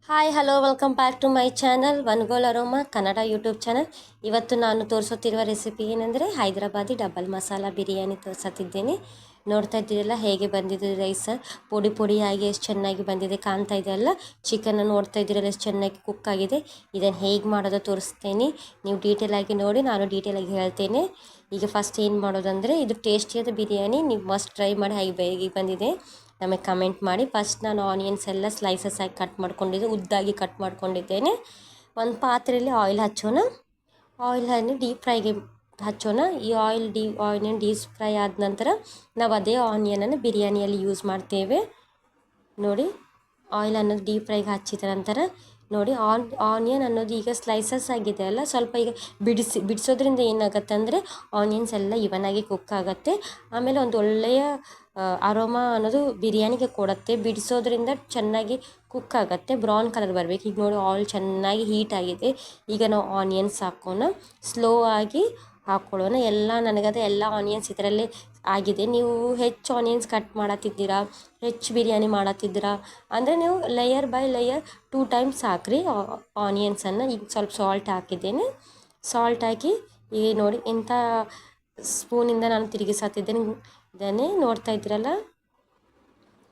Hi hello welcome back to my channel one goal aroma Kannada YouTube channel. ಇವತ್ತು ನಾನು ತೋರಿಸುತ್ತಿರುವ recipe ಏನೆಂದರೆ Hyderabadi double masala biryani ತೋರಿಸುತ್ತಿದ್ದೇನೆ. ನೋಡ್ತಾ ಇದ್ದೀರಲ್ಲ ಹೇಗೆ ಬಂದಿದೆ ರೈಸ್, ಪುಡಿ ಪುಡಿಯಾಗಿ ಎಷ್ಟು ಚೆನ್ನಾಗಿ ಬಂದಿದೆ ಕಾಣ್ತಾ ಇದೆಯಲ್ಲ. ಚಿಕನ್ ನೋಡ್ತಾ ಇದ್ದೀರಲ್ಲ ಎಷ್ಟು ಚೆನ್ನಾಗಿ ಕುಕ್ ಆಗಿದೆ. ಇದನ್ನು ಹೇಗೆ ಮಾಡೋದು ತೋರಿಸ್ತೇನೆ, ನೀವು ಡೀಟೇಲಾಗಿ ನೋಡಿ, ನಾನು ಡೀಟೇಲಾಗಿ ಹೇಳ್ತೇನೆ. ಈಗ ಫಸ್ಟ್ ಏನು ಮಾಡೋದಂದರೆ, ಇದು ಟೇಸ್ಟಿಯಾದ ಬಿರಿಯಾನಿ, ನೀವು ಮಸ್ಟ್ ಟ್ರೈ ಮಾಡಿ ಹೇಗೆ ಬಂದಿದೆ ನಮಗೆ ಕಮೆಂಟ್ ಮಾಡಿ. ಫಸ್ಟ್ ನಾನು ಆನಿಯನ್ಸ್ ಎಲ್ಲ ಸ್ಲೈಸಸ್ ಆಗಿ ಕಟ್ ಮಾಡ್ಕೊಂಡಿದ್ದೆ, ಉದ್ದಾಗಿ ಕಟ್ ಮಾಡ್ಕೊಂಡಿದ್ದೇನೆ. ಒಂದು ಪಾತ್ರೆಯಲ್ಲಿ ಆಯಿಲ್ ಹಚ್ಚೋಣ. ಆಯಿಲನ್ನು ಡೀಪ್ ಫ್ರೈಗೆ ಹಚ್ಚೋಣ. ಈ ಆನಿಯನ್ ಡೀಪ್ ಫ್ರೈ ಆದ ನಂತರ ನಾವು ಅದೇ ಆನಿಯನನ್ನು ಬಿರಿಯಾನಿಯಲ್ಲಿ ಯೂಸ್ ಮಾಡ್ತೇವೆ. ನೋಡಿ, ಆಯಿಲ್ ಅನ್ನೋದು ಡೀಪ್ ಫ್ರೈಗೆ ಹಚ್ಚಿದ ನಂತರ ನೋಡಿ ಆನಿಯನ್ ಅನ್ನೋದು ಈಗ ಸ್ಲೈಸಸ್ ಆಗಿದೆ ಅಲ್ಲ, ಸ್ವಲ್ಪ ಈಗ ಬಿಡಿಸೋದ್ರಿಂದ ಏನಾಗುತ್ತೆ ಅಂದರೆ ಆನಿಯನ್ಸ್ ಎಲ್ಲ ಇವನಾಗಿ ಕುಕ್ ಆಗುತ್ತೆ. ಆಮೇಲೆ ಒಂದು ಒಳ್ಳೆಯ ಅರೋಮಾ ಅನ್ನೋದು ಬಿರಿಯಾನಿಗೆ ಕೊಡುತ್ತೆ. ಬಿಡಿಸೋದ್ರಿಂದ ಚೆನ್ನಾಗಿ ಕುಕ್ ಆಗುತ್ತೆ, ಬ್ರೌನ್ ಕಲರ್ ಬರಬೇಕು. ಈಗ ನೋಡಿ ಆಯಿಲ್ ಚೆನ್ನಾಗಿ ಹೀಟ್ ಆಗಿದೆ. ಈಗ ನಾವು ಆನಿಯನ್ಸ್ ಹಾಕೋಣ, ಸ್ಲೋ ಆಗಿ ಹಾಕ್ಕೊಳ್ಳೋಣ. ನನಗದು ಎಲ್ಲ ಆನಿಯನ್ಸ್ ಇದರಲ್ಲೇ ಆಗಿದೆ. ನೀವು ಹೆಚ್ಚು ಆನಿಯನ್ಸ್ ಕಟ್ ಮಾಡತ್ತಿದ್ದೀರಾ, ಹೆಚ್ಚು ಬಿರಿಯಾನಿ ಮಾಡತ್ತಿದ್ದೀರಾ ಅಂದರೆ ನೀವು ಲೇಯರ್ ಬೈ ಲೇಯರ್ 2 ಟೈಮ್ಸ್ ಹಾಕ್ರಿ ಆನಿಯನ್ಸನ್ನು. ಈಗ ಸ್ವಲ್ಪ ಸಾಲ್ಟ್ ಹಾಕಿದ್ದೇನೆ. ಸಾಲ್ಟ್ ಹಾಕಿ ಈಗ ನೋಡಿ ಇಂಥ ಸ್ಪೂನಿಂದ ನಾನು ತಿರುಗಿಸತ್ತಿದ್ದೇನೆ. ಇದನ್ನೇ ನೋಡ್ತಾ ಇದ್ದೀರಲ್ಲ,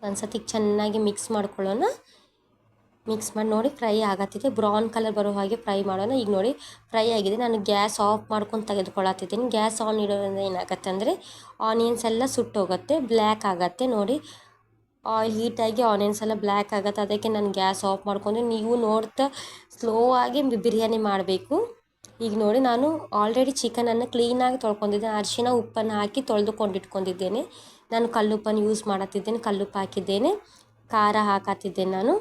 ಒಂದು ಸತಿ ಚೆನ್ನಾಗಿ ಮಿಕ್ಸ್ ಮಾಡ್ಕೊಳ್ಳೋಣ. ಮಿಕ್ಸ್ ಮಾಡಿ ನೋಡಿ ಫ್ರೈ ಆಗತ್ತಿದೆ, ಬ್ರೌನ್ ಕಲರ್ ಬರೋ ಹಾಗೆ ಫ್ರೈ ಮಾಡೋಣ. ಈಗ ನೋಡಿ ಫ್ರೈ ಆಗಿದೆ. ನಾನು ಗ್ಯಾಸ್ ಆಫ್ ಮಾಡ್ಕೊಂಡು ತೆಗೆದುಕೊಳ್ಳತ್ತಿದ್ದೀನಿ. ಗ್ಯಾಸ್ ಆನ್ ಇಡೋದ್ರಿಂದ ಏನಾಗುತ್ತೆ ಅಂದರೆ ಆನಿಯನ್ಸ್ ಎಲ್ಲ ಸುಟ್ಟೋಗುತ್ತೆ, ಬ್ಲ್ಯಾಕ್ ಆಗುತ್ತೆ. ನೋಡಿ ಆಯಿಲ್ ಹೀಟಾಗಿ ಆನಿಯನ್ಸ್ ಎಲ್ಲ ಬ್ಲ್ಯಾಕ್ ಆಗುತ್ತೆ, ಅದಕ್ಕೆ ನಾನು ಗ್ಯಾಸ್ ಆಫ್ ಮಾಡ್ಕೊಂಡು. ನೀವು ನೋಡ್ತಾ ಸ್ಲೋ ಆಗಿ ಬಿರಿಯಾನಿ ಮಾಡಬೇಕು. ಈಗ ನೋಡಿ ನಾನು ಆಲ್ರೆಡಿ ಚಿಕನನ್ನು ಕ್ಲೀನಾಗಿ ತೊಳ್ಕೊಂಡಿದ್ದೇನೆ. ಅರಿಶಿನ ಉಪ್ಪನ್ನು ಹಾಕಿ ತೊಳೆದುಕೊಂಡಿಟ್ಕೊಂಡಿದ್ದೇನೆ. ನಾನು ಕಲ್ಲುಪ್ಪನ್ನು ಯೂಸ್ ಮಾಡತ್ತಿದ್ದೇನೆ, ಕಲ್ಲುಪ್ಪು ಹಾಕಿದ್ದೇನೆ. ಖಾರ ಹಾಕತ್ತಿದ್ದೇನೆ ನಾನು.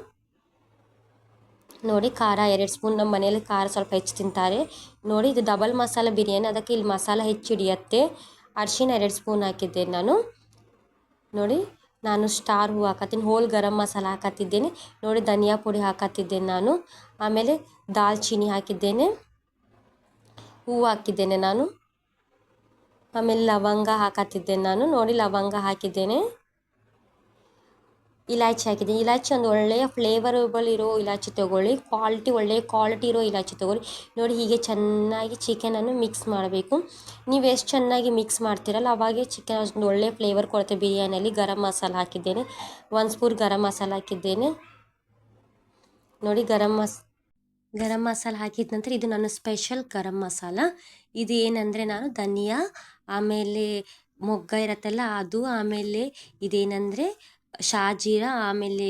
ನೋಡಿ ಖಾರ 2 ಸ್ಪೂನ್, ನಮ್ಮ ಮನೆಯಲ್ಲಿ ಖಾರ ಸ್ವಲ್ಪ ಹೆಚ್ಚು ತಿಂತಾರೆ. ನೋಡಿ ಇದು ಡಬಲ್ ಮಸಾಲ ಬಿರಿಯಾನಿ, ಅದಕ್ಕೆ ಇಲ್ಲಿ ಮಸಾಲ ಹೆಚ್ಚು ಹಿಡಿಯುತ್ತೆ. ಅರಿಶಿನ 2 ಸ್ಪೂನ್ ಹಾಕಿದ್ದೇನೆ ನಾನು. ನೋಡಿ ನಾನು ಸ್ಟಾರ್ ಹೂವು ಹಾಕತ್ತೀನಿ, ಹೋಲ್ ಗರಂ ಮಸಾಲ ಹಾಕತ್ತಿದ್ದೇನೆ. ನೋಡಿ ಧನಿಯಾ ಪುಡಿ ಹಾಕತ್ತಿದ್ದೇನೆ ನಾನು. ಆಮೇಲೆ ದಾಲ್ಚಿನ್ನಿ ಹಾಕಿದ್ದೇನೆ, ಹೂವು ಹಾಕಿದ್ದೇನೆ ನಾನು. ಆಮೇಲೆ ಲವಂಗ ಹಾಕತ್ತಿದ್ದೇನೆ ನಾನು. ನೋಡಿ ಲವಂಗ ಹಾಕಿದ್ದೇನೆ. ಇಲಾಚಿ ಹಾಕಿದ್ದೀನಿ. ಇಲಾಚಿ ಒಂದು ಒಳ್ಳೆಯ ಫ್ಲೇವರಬಲ್ ಇರೋ ಇಲಾಚಿ ತೊಗೊಳ್ಳಿ, ಒಳ್ಳೆಯ ಕ್ವಾಲಿಟಿ ಇರೋ ಇಲಾಚಿ ತೊಗೊಳ್ಳಿ. ನೋಡಿ ಹೀಗೆ ಚೆನ್ನಾಗಿ ಚಿಕನನ್ನು ಮಿಕ್ಸ್ ಮಾಡಬೇಕು. ನೀವು ಎಷ್ಟು ಚೆನ್ನಾಗಿ ಮಿಕ್ಸ್ ಮಾಡ್ತೀರಲ್ಲ ಅವಾಗೆ ಚಿಕನ್ ಅಷ್ಟು ಒಳ್ಳೆಯ ಫ್ಲೇವರ್ ಕೊಡುತ್ತೆ ಬಿರಿಯಾನಿಯಲ್ಲಿ. ಗರಂ ಮಸಾಲ ಹಾಕಿದ್ದೇನೆ, 1 ಸ್ಪೂನ್ ಗರಂ ಮಸಾಲ ಹಾಕಿದ್ದೇನೆ. ನೋಡಿ ಗರಂ ಮಸಾಲ ಹಾಕಿದ ನಂತರ ಇದು ನನ್ನ ಸ್ಪೆಷಲ್ ಗರಂ ಮಸಾಲ. ಇದು ಏನಂದರೆ ನಾನು ಧನಿಯಾ, ಆಮೇಲೆ ಮೊಗ್ಗ ಇರತ್ತಲ್ಲ ಅದು, ಆಮೇಲೆ ಇದೇನೆಂದರೆ ಶಾಜೀರ, ಆಮೇಲೆ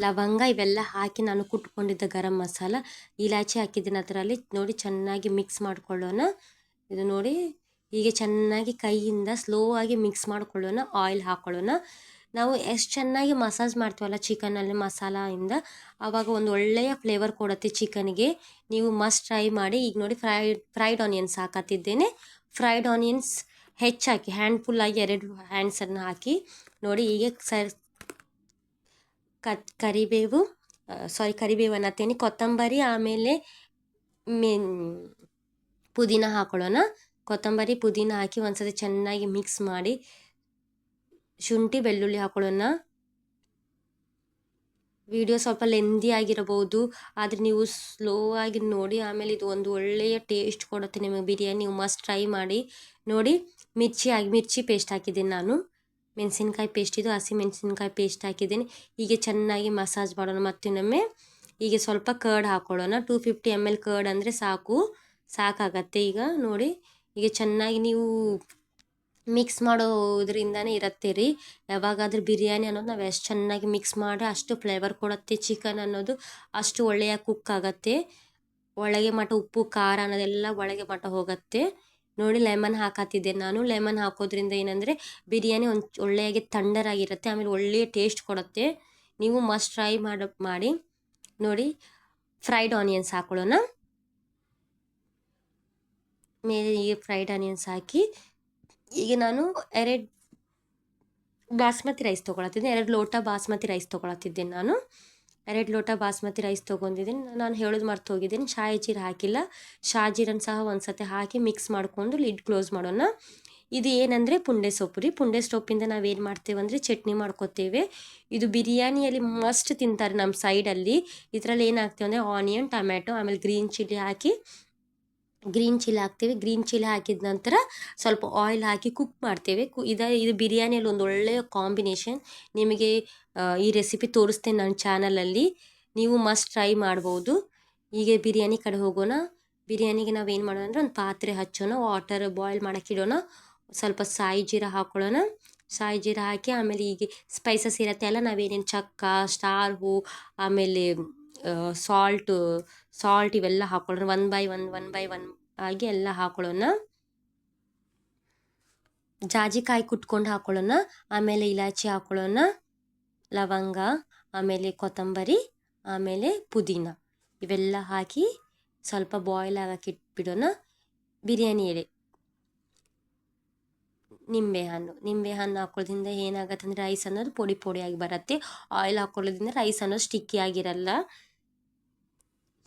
ಲವಂಗ ಇವೆಲ್ಲ ಹಾಕಿ ನಾನು ಕುಟ್ಕೊಂಡಿದ್ದ ಗರಂ ಮಸಾಲ. ಇಲಾಚಿ ಹಾಕಿದ್ದೀನಿ ಅದರಲ್ಲಿ. ನೋಡಿ ಚೆನ್ನಾಗಿ ಮಿಕ್ಸ್ ಮಾಡ್ಕೊಳ್ಳೋಣ. ಇದು ನೋಡಿ ಹೀಗೆ ಚೆನ್ನಾಗಿ ಕೈಯಿಂದ ಸ್ಲೋ ಆಗಿ ಮಿಕ್ಸ್ ಮಾಡ್ಕೊಳ್ಳೋಣ. ಆಯಿಲ್ ಹಾಕ್ಕೊಳ್ಳೋಣ. ನಾವು ಎಷ್ಟು ಚೆನ್ನಾಗಿ ಮಸಾಜ್ ಮಾಡ್ತೀವಲ್ಲ ಚಿಕನಲ್ಲಿ ಮಸಾಲೆಯಿಂದ, ಆವಾಗ ಒಂದು ಒಳ್ಳೆಯ ಫ್ಲೇವರ್ ಕೊಡುತ್ತೆ ಚಿಕನ್ಗೆ. ನೀವು ಮಸ್ಟ್ ಟ್ರೈ ಮಾಡಿ. ಈಗ ನೋಡಿ ಫ್ರೈಡ್ ಆನಿಯನ್ಸ್ ಹಾಕತ್ತಿದ್ದೇನೆ. ಫ್ರೈಡ್ ಆನಿಯನ್ಸ್ ಹೆಚ್ಚಾಕಿ ಹ್ಯಾಂಡ್ಫುಲ್ಲಾಗಿ 2 ಹ್ಯಾಂಡ್ಸನ್ನು ಹಾಕಿ ನೋಡಿ. ಹೀಗೆ ಕರಿಬೇವು ಅನ್ನತ್ತೇನೆ, ಕೊತ್ತಂಬರಿ, ಆಮೇಲೆ ಪುದೀನ ಹಾಕೊಳ್ಳೋಣ. ಕೊತ್ತಂಬರಿ ಪುದೀನ ಹಾಕಿ ಒಂದ್ಸತಿ ಚೆನ್ನಾಗಿ ಮಿಕ್ಸ್ ಮಾಡಿ ಶುಂಠಿ ಬೆಳ್ಳುಳ್ಳಿ ಹಾಕೊಳ್ಳೋಣ. ವಿಡಿಯೋ ಸ್ವಲ್ಪ ಲೆಂದಿ ಆಗಿರಬಹುದು, ಆದರೆ ನೀವು ಸ್ಲೋ ಆಗಿ ನೋಡಿ. ಆಮೇಲೆ ಇದು ಒಂದು ಒಳ್ಳೆಯ ಟೇಸ್ಟ್ ಕೊಡುತ್ತೆ ನಿಮಗೆ ಬಿರಿಯಾನಿ. ನೀವು ಮಸ್ಟ್ ಟ್ರೈ ಮಾಡಿ. ನೋಡಿ ಮಿರ್ಚಿ ಪೇಸ್ಟ್ ಹಾಕಿದ್ದೀನಿ ನಾನು. ಮೆಣಸಿನ್ಕಾಯಿ ಪೇಸ್ಟ್, ಇದು ಹಸಿ ಮೆಣಸಿನ್ಕಾಯಿ ಪೇಸ್ಟ್ ಹಾಕಿದ್ದೀನಿ. ಹೀಗೆ ಚೆನ್ನಾಗಿ ಮಸಾಜ್ ಮಾಡೋಣ. ಮತ್ತಿನ್ನೊಮ್ಮೆ ಹೀಗೆ ಸ್ವಲ್ಪ ಕರ್ಡ್ ಹಾಕ್ಕೊಳ್ಳೋಣ. 250 ml ಕರ್ಡ್ ಅಂದರೆ ಸಾಕಾಗತ್ತೆ. ಈಗ ನೋಡಿ ಹೀಗೆ ಚೆನ್ನಾಗಿ ನೀವು ಮಿಕ್ಸ್ ಮಾಡೋದ್ರಿಂದನೇ ಇರುತ್ತೆ ರೀ. ಯಾವಾಗಾದ್ರೂ ಬಿರಿಯಾನಿ ಅನ್ನೋದು ನಾವು ಎಷ್ಟು ಚೆನ್ನಾಗಿ ಮಿಕ್ಸ್ ಮಾಡಿದ್ರೆ ಅಷ್ಟು ಫ್ಲೇವರ್ ಕೊಡುತ್ತೆ. ಚಿಕನ್ ಅನ್ನೋದು ಅಷ್ಟು ಒಳ್ಳೆಯ ಕುಕ್ ಆಗುತ್ತೆ. ಒಳಗೆ ಮಟ್ಟ ಉಪ್ಪು ಖಾರ ಅನ್ನೋದೆಲ್ಲ ಒಳಗೆ ಮಟ್ಟ ಹೋಗುತ್ತೆ. ನೋಡಿ ಲೆಮನ್ ಹಾಕತ್ತಿದ್ದೆ ನಾನು. ಲೆಮನ್ ಹಾಕೋದ್ರಿಂದ ಏನಂದರೆ ಬಿರಿಯಾನಿ ಒಂದು ಒಳ್ಳೆಯಾಗಿ ತಣ್ಣರಾಗಿರುತ್ತೆ, ಆಮೇಲೆ ಒಳ್ಳೆಯ ಟೇಸ್ಟ್ ಕೊಡುತ್ತೆ. ನೀವು ಮಸ್ಟ್ ಟ್ರೈ ಮಾಡಿ. ನೋಡಿ ಫ್ರೈಡ್ ಆನಿಯನ್ಸ್ ಹಾಕೊಳ್ಳೋಣ. ಮೇಲೆ ಈಗ ಫ್ರೈಡ್ ಆನಿಯನ್ಸ್ ಹಾಕಿ ಈಗ ನಾನು 2 ಬಾಸ್ಮತಿ ರೈಸ್ ತೊಗೊಳತ್ತಿದ್ದೀನಿ. 2 ಲೋಟ ಬಾಸ್ಮತಿ ರೈಸ್ ತೊಗೊಳತ್ತಿದ್ದೇನೆ ನಾನು. 2 ಲೋಟ ಬಾಸ್ಮತಿ ರೈಸ್ ತೊಗೊಂಡಿದ್ದೀನಿ. ನಾನು ಹೇಳೋದು ಮರ್ತು ಹೋಗಿದ್ದೀನಿ, ಶಾಯಿ ಜೀರ ಹಾಕಿಲ್ಲ. ಶಾಜೀರನ್ನು ಸಹ ಒಂದು ಸತಿ ಹಾಕಿ ಮಿಕ್ಸ್ ಮಾಡಿಕೊಂಡು ಲಿಡ್ ಕ್ಲೋಸ್ ಮಾಡೋಣ. ಇದು ಏನಂದರೆ ಪುಂಡೆ ಸೊಪ್ಪು ರೀ. ಪುಂಡೆ ಸೊಪ್ಪಿಂದ ನಾವೇನು ಮಾಡ್ತೇವೆ ಅಂದರೆ ಚಟ್ನಿ ಮಾಡ್ಕೋತೇವೆ. ಇದು ಬಿರಿಯಾನಿಯಲ್ಲಿ ಮಸ್ಟ್ ತಿಂತಾರೆ ನಮ್ಮ ಸೈಡಲ್ಲಿ. ಇದರಲ್ಲಿ ಏನಾಗ್ತೇವೆ ಅಂದರೆ ಆನಿಯನ್, ಟೊಮ್ಯಾಟೊ, ಆಮೇಲೆ ಗ್ರೀನ್ ಚಿಲ್ಲಿ ಹಾಕಿ ಹಾಕ್ತೇವೆ. ಗ್ರೀನ್ ಚಿಲ್ಲಿ ಹಾಕಿದ ನಂತರ ಸ್ವಲ್ಪ ಆಯಿಲ್ ಹಾಕಿ ಕುಕ್ ಮಾಡ್ತೇವೆ. ಇದು ಬಿರಿಯಾನಿಯಲ್ಲಿ ಒಂದು ಒಳ್ಳೆಯ ಕಾಂಬಿನೇಷನ್. ನಿಮಗೆ ಈ ರೆಸಿಪಿ ತೋರಿಸ್ತೇನೆ ನನ್ನ ಚಾನಲಲ್ಲಿ, ನೀವು ಮಸ್ಟ್ ಟ್ರೈ ಮಾಡ್ಬೋದು. ಈಗ ಬಿರಿಯಾನಿ ಕಡೆ ಹೋಗೋಣ. ಬಿರಿಯಾನಿಗೆ ನಾವೇನು ಮಾಡೋಣ ಅಂದರೆ ಒಂದು ಪಾತ್ರೆ ಹಚ್ಚೋಣ, ವಾಟರ್ ಬಾಯ್ಲ್ ಮಾಡೋಕ್ಕೆ ಇಡೋಣ, ಸ್ವಲ್ಪ ಸಾಯಿ ಜೀರಾ ಹಾಕ್ಕೊಳ್ಳೋಣ. ಸಾಯಿ ಜೀರಾ ಹಾಕಿ ಆಮೇಲೆ ಈಗ ಸ್ಪೈಸಸ್ ಇರುತ್ತೆ ಅಲ್ಲ, ನಾವೇನೇನು ಚಕ್ಕ, ಸ್ಟಾರ್ ಹೂ, ಆಮೇಲೆ ಸಾಲ್ಟ್ ಇವೆಲ್ಲ ಹಾಕೊಳ್ಳೋಣ. ಒನ್ ಬೈ ಒನ್ ಆಗಿ ಎಲ್ಲ ಹಾಕೊಳ್ಳೋಣ. ಜಾಜಿಕಾಯಿ ಕುಟ್ಕೊಂಡು ಹಾಕೊಳ್ಳೋಣ, ಆಮೇಲೆ ಇಲಾಚಿ ಹಾಕೊಳ್ಳೋಣ, ಲವಂಗ, ಆಮೇಲೆ ಕೊತ್ತಂಬರಿ, ಆಮೇಲೆ ಪುದೀನ ಇವೆಲ್ಲ ಹಾಕಿ ಸ್ವಲ್ಪ ಬಾಯ್ಲ್ ಆಗಕ್ಕೆ ಇಟ್ಬಿಡೋಣ. ಬಿರಿಯಾನಿ ಎಲೆ, ನಿಂಬೆಹಣ್ಣು ಹಾಕೊಳ್ಳೋದ್ರಿಂದ ಏನಾಗುತ್ತೆ ಅಂದರೆ ರೈಸ್ ಅನ್ನೋದು ಪೊಡಿಯಾಗಿ ಬರುತ್ತೆ. ಆಯಿಲ್ ಹಾಕೊಳ್ಳೋದ್ರಿಂದ ರೈಸ್ ಅನ್ನೋದು ಸ್ಟಿಕ್ಕಿ ಆಗಿರಲ್ಲ.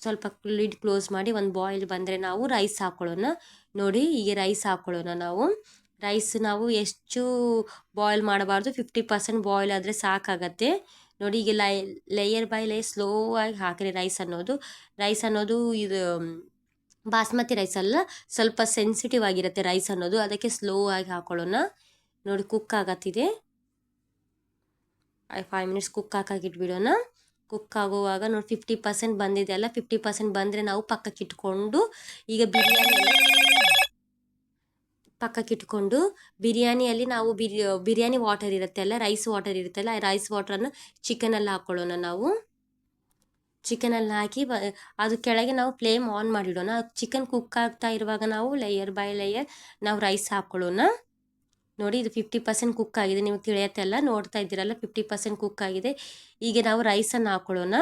ಸ್ವಲ್ಪ ಲಿಡ್ ಕ್ಲೋಸ್ ಮಾಡಿ ಒಂದು ಬಾಯ್ಲ್ ಬಂದರೆ ನಾವು ರೈಸ್ ಹಾಕೊಳ್ಳೋಣ. ನೋಡಿ ಈಗ ರೈಸ್ ಹಾಕೊಳ್ಳೋಣ. ನಾವು ಎಷ್ಟು ಬಾಯ್ಲ್ ಮಾಡಬಾರ್ದು, 50% ಬಾಯ್ಲ್ ಆದರೆ ಸಾಕಾಗತ್ತೆ. ನೋಡಿ ಈಗ ಲೇಯರ್ ಬೈ ಲೇಯರ್ ಸ್ಲೋ ಆಗಿ ಹಾಕಿರಿ. ರೈಸ್ ಅನ್ನೋದು ಇದು ಬಾಸ್ಮತಿ ರೈಸ್ ಅಲ್ಲ, ಸ್ವಲ್ಪ ಸೆನ್ಸಿಟಿವ್ ಆಗಿರುತ್ತೆ ರೈಸ್ ಅನ್ನೋದು, ಅದಕ್ಕೆ ಸ್ಲೋ ಆಗಿ ಹಾಕೊಳ್ಳೋಣ. ನೋಡಿ ಕುಕ್ ಆಗತ್ತಿದೆ. 5 ಮಿನಿಟ್ಸ್ ಕುಕ್ ಹಾಕಾಗಿಟ್ಬಿಡೋಣ. ಕುಕ್ ಆಗುವಾಗ ನೋಡಿ 50% ಬಂದಿದೆ ಅಲ್ಲ, 50% ಬಂದರೆ ನಾವು ಪಕ್ಕಕ್ಕಿಟ್ಕೊಂಡು ಈಗ ಬಿರಿಯಾನಿಯಲ್ಲಿ ನಾವು ಬಿರಿಯಾನಿ ವಾಟರ್ ಇರುತ್ತೆ ಅಲ್ಲ, ರೈಸ್ ವಾಟರ್ ಇರುತ್ತಲ್ಲ, ಆ ರೈಸ್ ವಾಟರನ್ನು ಚಿಕನಲ್ಲಿ ಹಾಕ್ಕೊಳ್ಳೋಣ. ನಾವು ಚಿಕನಲ್ಲಿ ಹಾಕಿ ಅದು ಕೆಳಗೆ ನಾವು ಫ್ಲೇಮ್ ಆನ್ ಮಾಡಿಡೋಣ. ಚಿಕನ್ ಕುಕ್ ಆಗ್ತಾ ಇರುವಾಗ ನಾವು ಲೇಯರ್ ಬೈ ಲೇಯರ್ ನಾವು ರೈಸ್ ಹಾಕ್ಕೊಳ್ಳೋಣ. ನೋಡಿ ಇದು 50% ಕುಕ್ ಆಗಿದೆ, ನೀವು ತಿಳಿಯತ್ತೆ ಅಲ್ಲ, ನೋಡ್ತಾ ಇದ್ದೀರಲ್ಲ 50% ಕುಕ್ ಆಗಿದೆ. ಈಗ ನಾವು ರೈಸನ್ನು ಹಾಕ್ಕೊಳ್ಳೋಣ.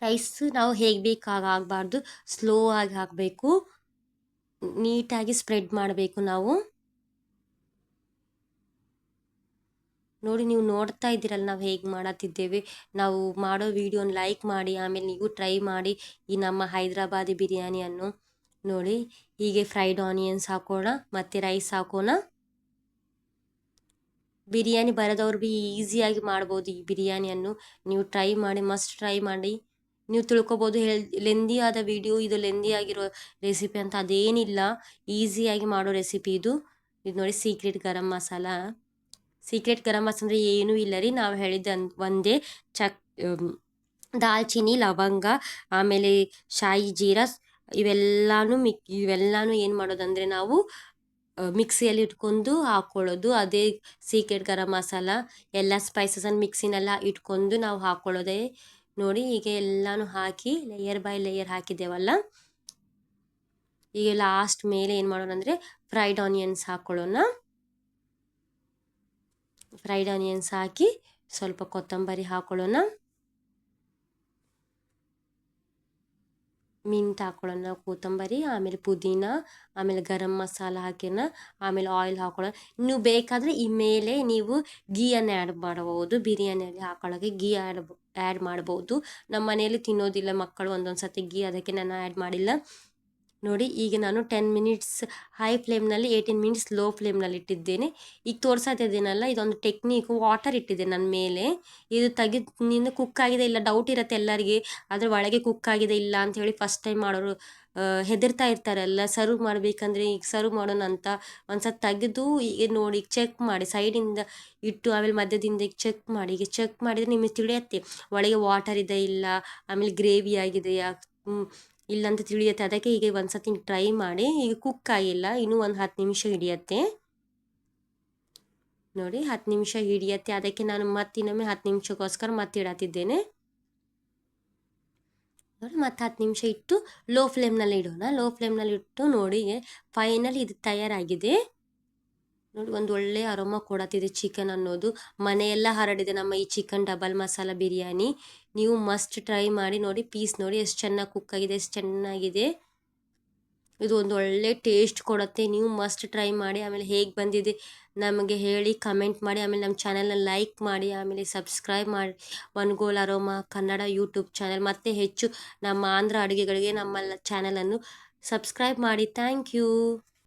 ರೈಸ್ ನಾವು ಹೇಗೆ ಬೇಕಾಗ ಆಗಬಾರ್ದು, ಸ್ಲೋ ಆಗಿ ಹಾಕಬೇಕು, ನೀಟಾಗಿ ಸ್ಪ್ರೆಡ್ ಮಾಡಬೇಕು ನಾವು. ನೋಡಿ ನೀವು ನೋಡ್ತಾ ಇದ್ದೀರಲ್ಲ ನಾವು ಹೇಗೆ ಮಾಡತ್ತಿದ್ದೇವೆ. ನಾವು ಮಾಡೋ ವಿಡಿಯೋನ ಲೈಕ್ ಮಾಡಿ, ಆಮೇಲೆ ನೀವು ಟ್ರೈ ಮಾಡಿ ಈ ನಮ್ಮ ಹೈದರಾಬಾದಿ ಬಿರಿಯಾನಿಯನ್ನು. ನೋಡಿ ಹೀಗೆ ಫ್ರೈಡ್ ಆನಿಯನ್ಸ್ ಹಾಕೋಣ, ಮತ್ತು ರೈಸ್ ಹಾಕೋಣ. ಬಿರಿಯಾನಿ ಬರೋದವ್ರು ಭೀ ಈಸಿಯಾಗಿ ಮಾಡ್ಬೋದು ಈ ಬಿರಿಯಾನಿಯನ್ನು. ನೀವು ಟ್ರೈ ಮಾಡಿ, ಮಸ್ಟ್ ಟ್ರೈ ಮಾಡಿ. ನೀವು ತಿಳ್ಕೊಬೋದು ಲೆಂದಿ ಆದ ವಿಡಿಯೋ, ಇದು ಲೆಂದಿ ಆಗಿರೋ ರೆಸಿಪಿ ಅಂತ. ಅದೇನಿಲ್ಲ, ಈಸಿಯಾಗಿ ಮಾಡೋ ರೆಸಿಪಿ ಇದು. ನೋಡಿ ಸೀಕ್ರೆಟ್ ಗರಂ ಮಸಾಲ ಅಂದರೆ ಏನೂ ಇಲ್ಲ ರೀ, ನಾವು ಹೇಳಿದ್ದ ಒಂದೇ ದಾಲ್ಚಿನ್ನಿ, ಲವಂಗ, ಆಮೇಲೆ ಶಾಯಿ ಜೀರಾ ಇವೆಲ್ಲಾನು ಏನು ಮಾಡೋದಂದರೆ ನಾವು ಮಿಕ್ಸಿಯಲ್ಲಿ ಇಟ್ಕೊಂಡು ಹಾಕ್ಕೊಳ್ಳೋದು. ಅದೇ ಸೀಕ್ರೆಟ್ ಗರಂ ಮಸಾಲ. ಎಲ್ಲ ಸ್ಪೈಸಸನ್ನು ಮಿಕ್ಸಿನೆಲ್ಲ ಇಟ್ಕೊಂಡು ನಾವು ಹಾಕ್ಕೊಳ್ಳೋದೇ. ನೋಡಿ ಈಗ ಎಲ್ಲನೂ ಹಾಕಿ ಲೇಯರ್ ಬೈ ಲೇಯರ್ ಹಾಕಿದ್ದೇವಲ್ಲ, ಈಗ ಲಾಸ್ಟ್ ಮೇಲೆ ಏನು ಮಾಡೋಣ ಅಂದರೆ ಫ್ರೈಡ್ ಆನಿಯನ್ಸ್ ಹಾಕ್ಕೊಳ್ಳೋಣ. ಫ್ರೈಡ್ ಆನಿಯನ್ಸ್ ಹಾಕಿ ಸ್ವಲ್ಪ ಕೊತ್ತಂಬರಿ ಹಾಕ್ಕೊಳ್ಳೋಣ, ಮಿಂಟ್ ಹಾಕ್ಕೊಳ್ಳೋಣ, ಕೊತ್ತಂಬರಿ, ಆಮೇಲೆ ಪುದೀನ, ಆಮೇಲೆ ಗರಂ ಮಸಾಲ ಹಾಕೋಣ, ಆಮೇಲೆ ಆಯಿಲ್ ಹಾಕ್ಕೊಳ್ಳೋಣ. ನೀವು ಬೇಕಾದರೆ ಈ ಮೇಲೆ ನೀವು ಗೀಯನ್ನು ಆ್ಯಡ್ ಮಾಡಬಹುದು. ಬಿರಿಯಾನಿಯಲ್ಲಿ ಹಾಕೊಳ್ಳೋಕ್ಕೆ ಗೀ ಆ್ಯಡ್ ಮಾಡ್ಬೋದು. ನಮ್ಮ ಮನೆಯಲ್ಲಿ ತಿನ್ನೋದಿಲ್ಲ ಮಕ್ಕಳು ಒಂದೊಂದು ಸತಿ ಗೀ, ಅದಕ್ಕೆ ನಾನು ಆ್ಯಡ್ ಮಾಡಿಲ್ಲ. ನೋಡಿ ಈಗ ನಾನು 10 ಮಿನಿಟ್ಸ್ ಹೈ ಫ್ಲೇಮ್ನಲ್ಲಿ, 18 ಮಿನಿಟ್ಸ್ ಲೋ ಫ್ಲೇಮ್ನಲ್ಲಿ ಇಟ್ಟಿದ್ದೇನೆ. ಈಗ ತೋರಿಸ್ತಿದ್ದೀನಲ್ಲ, ಇದೊಂದು ಟೆಕ್ನಿಕ್. ವಾಟರ್ ಇಟ್ಟಿದ್ದೆ ನನ್ನ ಮೇಲೆ, ಇದು ನಿಂದ ಕುಕ್ ಆಗಿದೆ ಇಲ್ಲ ಡೌಟ್ ಇರುತ್ತೆ ಎಲ್ಲರಿಗೆ, ಅದ್ರ ಒಳಗೆ ಕುಕ್ ಆಗಿದೆ ಇಲ್ಲ ಅಂಥೇಳಿ ಫಸ್ಟ್ ಟೈಮ್ ಮಾಡೋರು ಹೆದರ್ತಾ ಇರ್ತಾರಲ್ಲ. ಸರ್ವ್ ಮಾಡಬೇಕಂದ್ರೆ ಈಗ ಸರ್ವ್ ಮಾಡೋಣ ಅಂತ ಒಂದ್ಸತಿ ತೆಗೆದು ಈಗ ನೋಡಿ ಚೆಕ್ ಮಾಡಿ, ಸೈಡಿಂದ ಇಟ್ಟು ಆಮೇಲೆ ಮಧ್ಯದಿಂದ ಈಗ ಚೆಕ್ ಮಾಡಿ. ಈಗ ಚೆಕ್ ಮಾಡಿದರೆ ನಿಮಗೆ ತಿಳಿಯತ್ತೆ ಒಳಗೆ ವಾಟರ್ ಇದೆ ಇಲ್ಲ, ಆಮೇಲೆ ಗ್ರೇವಿ ಆಗಿದೆಯಾ ಇಲ್ಲ ಅಂತ ತಿಳಿಯುತ್ತೆ. ಅದಕ್ಕೆ ಈಗ ಒಂದ್ಸತಿ ಟ್ರೈ ಮಾಡಿ. ಈಗ ಕುಕ್ ಆಗಿಲ್ಲ, ಇನ್ನೂ ಒಂದು 10 ನಿಮಿಷ ಹಿಡಿಯತ್ತೆ. ನೋಡಿ 10 ನಿಮಿಷ ಹಿಡಿಯತ್ತೆ, ಅದಕ್ಕೆ ನಾನು ಮತ್ತಿನ್ನೊಮ್ಮೆ 10 ನಿಮಿಷಕ್ಕೋಸ್ಕರ ಇಡತ್ತಿದ್ದೇನೆ. ನೋಡಿ ಮತ್ತೆ 10 ನಿಮಿಷ ಇಟ್ಟು ಲೋ ಫ್ಲೇಮ್ನಲ್ಲಿ ಇಡೋಣ. ಲೋ ಫ್ಲೇಮ್ನಲ್ಲಿ ಇಟ್ಟು ನೋಡಿ ಫೈನಲ್ ಇದು ತಯಾರಾಗಿದೆ. ನೋಡಿ ಒಂದು ಒಳ್ಳೆ ಅರೋಮಾ ಕೊಡತ್ತಿದೆ ಚಿಕನ್ ಅನ್ನೋದು. ಮನೆಯೆಲ್ಲ ಹರಡಿದೆ ನಮ್ಮ ಈ ಚಿಕನ್ ಡಬಲ್ ಮಸಾಲ ಬಿರಿಯಾನಿ. ನೀವು ಮಸ್ಟ್ ಟ್ರೈ ಮಾಡಿ. ನೋಡಿ ಪೀಸ್ ನೋಡಿ ಎಷ್ಟು ಚೆನ್ನಾಗಿ ಕುಕ್ ಆಗಿದೆ, ಎಷ್ಟು ಚೆನ್ನಾಗಿದೆ. ಇದು ಒಂದು ಒಳ್ಳೆ ಟೇಸ್ಟ್ ಕೊಡುತ್ತೆ. ನೀವು ಮಸ್ಟ್ ಟ್ರೈ ಮಾಡಿ. ಆಮೇಲೆ ಹೇಗೆ ಬಂದಿದೆ ನಮಗೆ ಹೇಳಿ, ಕಮೆಂಟ್ ಮಾಡಿ. ಆಮೇಲೆ ನಮ್ಮ ಚಾನಲ್ನ ಲೈಕ್ ಮಾಡಿ, ಆಮೇಲೆ ಸಬ್ಸ್ಕ್ರೈಬ್ ಮಾಡಿ. One goal aroma Kannada YouTube channel. ಮತ್ತೆ ಹೆಚ್ಚು ನಮ್ಮ ಆಂಧ್ರ ಅಡುಗೆಗಳಿಗೆ ನಮ್ಮ ಚಾನಲನ್ನು ಸಬ್ಸ್ಕ್ರೈಬ್ ಮಾಡಿ. Thank you.